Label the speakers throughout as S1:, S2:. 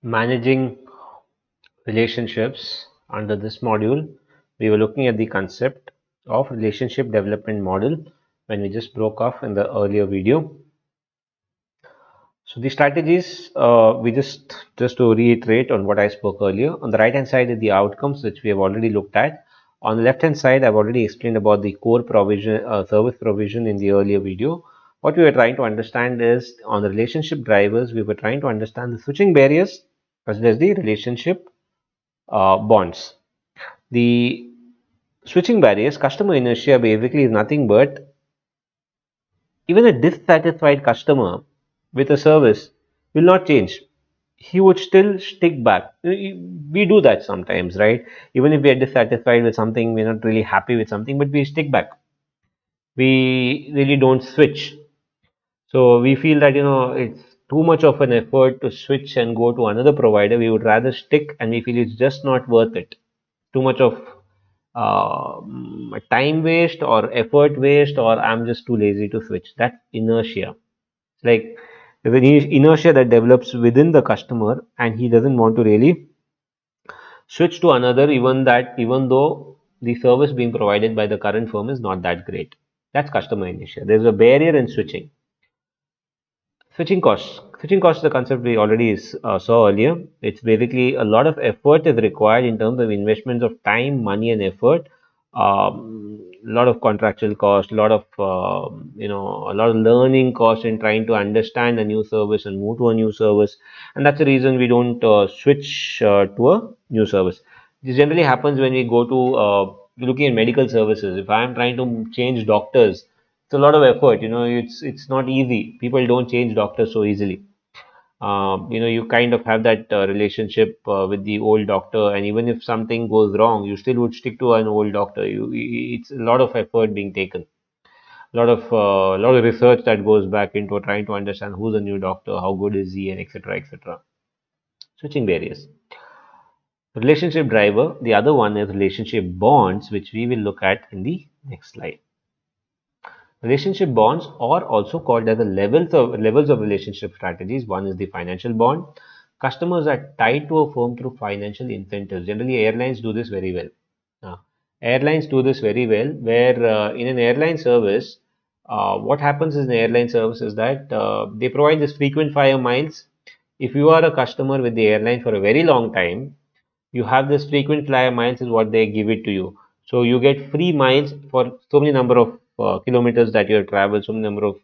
S1: Managing relationships. Under this module, we were looking at the concept of relationship development model when we just broke off in the earlier video. So the strategies, we just to reiterate on what I spoke earlier. On the right hand side is the outcomes which we have already looked at. On the left hand side, I've already explained about the core provision, service provision in the earlier video. What we were trying to understand is on the relationship drivers, we were trying to understand the switching barriers as well as the relationship bonds. The switching barriers, customer inertia basically is nothing but even a dissatisfied customer with a service will not change. He would still stick back. We do that sometimes, right? Even if we are dissatisfied with something, we're not really happy with something, but we stick back. We really don't switch. So we feel that it's too much of an effort to switch and go to another provider. We would rather stick, and we feel it's just not worth it. Too much of time waste or effort waste, or I'm just too lazy to switch. That's inertia. Like there's an inertia that develops within the customer, and he doesn't want to really switch to another, even though the service being provided by the current firm is not that great. That's customer inertia. There's a barrier in switching. Switching costs. Switching costs is a concept we already saw earlier. It's basically a lot of effort is required in terms of investments of time, money, and effort. A lot of contractual cost, a lot of a lot of learning cost in trying to understand a new service and move to a new service, and that's the reason we don't switch to a new service. This generally happens when we go to looking at medical services. If I am trying to change doctors, it's a lot of effort. It's not easy. People don't change doctors so easily. You kind of have that relationship with the old doctor, and even if something goes wrong, you still would stick to an old doctor. It's a lot of effort being taken, a lot of research that goes back into trying to understand who's the new doctor, how good is he, and etc. etc. Switching barriers. Relationship driver. The other one is relationship bonds, which we will look at in the next slide. Relationship bonds are also called as the levels of relationship strategies. One is the financial bond. Customers are tied to a firm through financial incentives. Generally, airlines do this very well. Uh, Airlines do this very well, where in an airline service, what happens in an airline service is that they provide this frequent flyer miles. If you are a customer with the airline for a very long time, you have this frequent flyer miles is what they give it to you. So you get free miles for so many number of kilometers that you have traveled, so many number of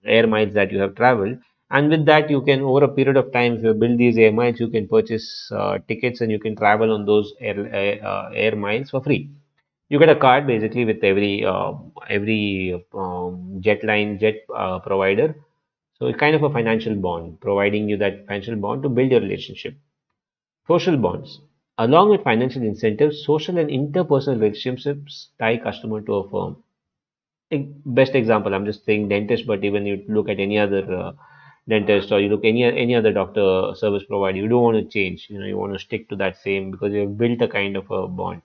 S1: air miles that you have traveled, and with that you can over a period of time, if you build these air miles, you can purchase tickets and you can travel on those air miles for free. You get a card basically with every jet provider. So it's kind of a financial bond, providing you that financial bond to build your relationship. Social bonds. Along with financial incentives, social and interpersonal relationships tie customer to a firm. Best example, I'm just saying dentist, but even you look at any other dentist, or you look any other doctor service provider, you don't want to change. You want to stick to that same because you have built a kind of a bond.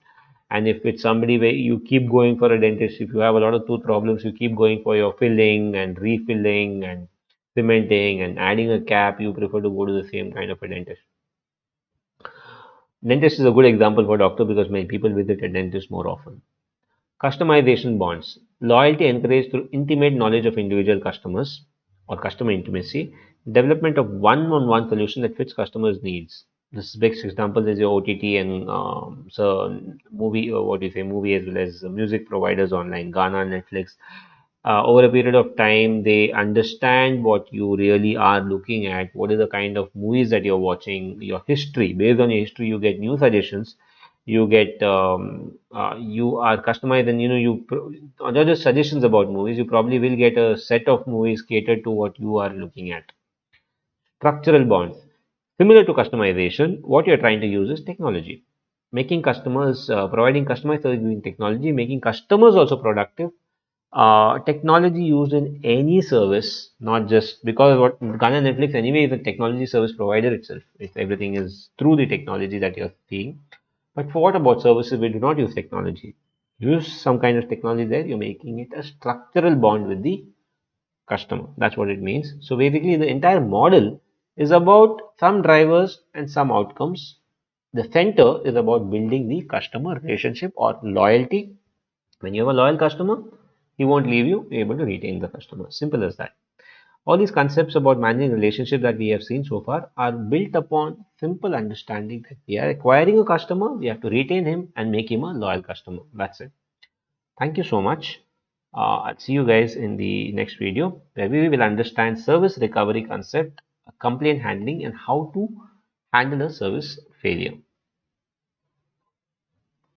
S1: And if it's somebody where you keep going for a dentist, if you have a lot of tooth problems, you keep going for your filling and refilling and cementing and adding a cap, you prefer to go to the same kind of a dentist. Dentist is a good example for doctor because many people visit a dentist more often. Customization bonds. Loyalty encouraged through intimate knowledge of individual customers or customer intimacy. Development of one-on-one solution that fits customers' needs. This big example is your OTT and so movie, or what do you say, movie as well as music providers online, Ghana, Netflix. Over a period of time, they understand what you really are looking at, what is the kind of movies that you're watching, your history. Based on your history, you get new suggestions. You are customized, and not just suggestions about movies. You probably will get a set of movies catered to what you are looking at. Structural bonds. Similar to customization, what you're trying to use is technology. Providing customized service using technology, making customers also productive. Technology used in any service, not just because what Ghana Netflix anyway is a technology service provider itself. Everything is through the technology that you're seeing. But for what about services we do not use technology? Use some kind of technology there, you're making it a structural bond with the customer. That's what it means. So basically, the entire model is about some drivers and some outcomes. The center is about building the customer relationship or loyalty. When you have a loyal customer, he won't leave you, you're able to retain the customer. Simple as that. All these concepts about managing relationships that we have seen so far are built upon simple understanding that we are acquiring a customer, we have to retain him and make him a loyal customer. That's it. Thank you so much. I'll see you guys in the next video where we will understand service recovery concept, complaint handling, and how to handle a service failure.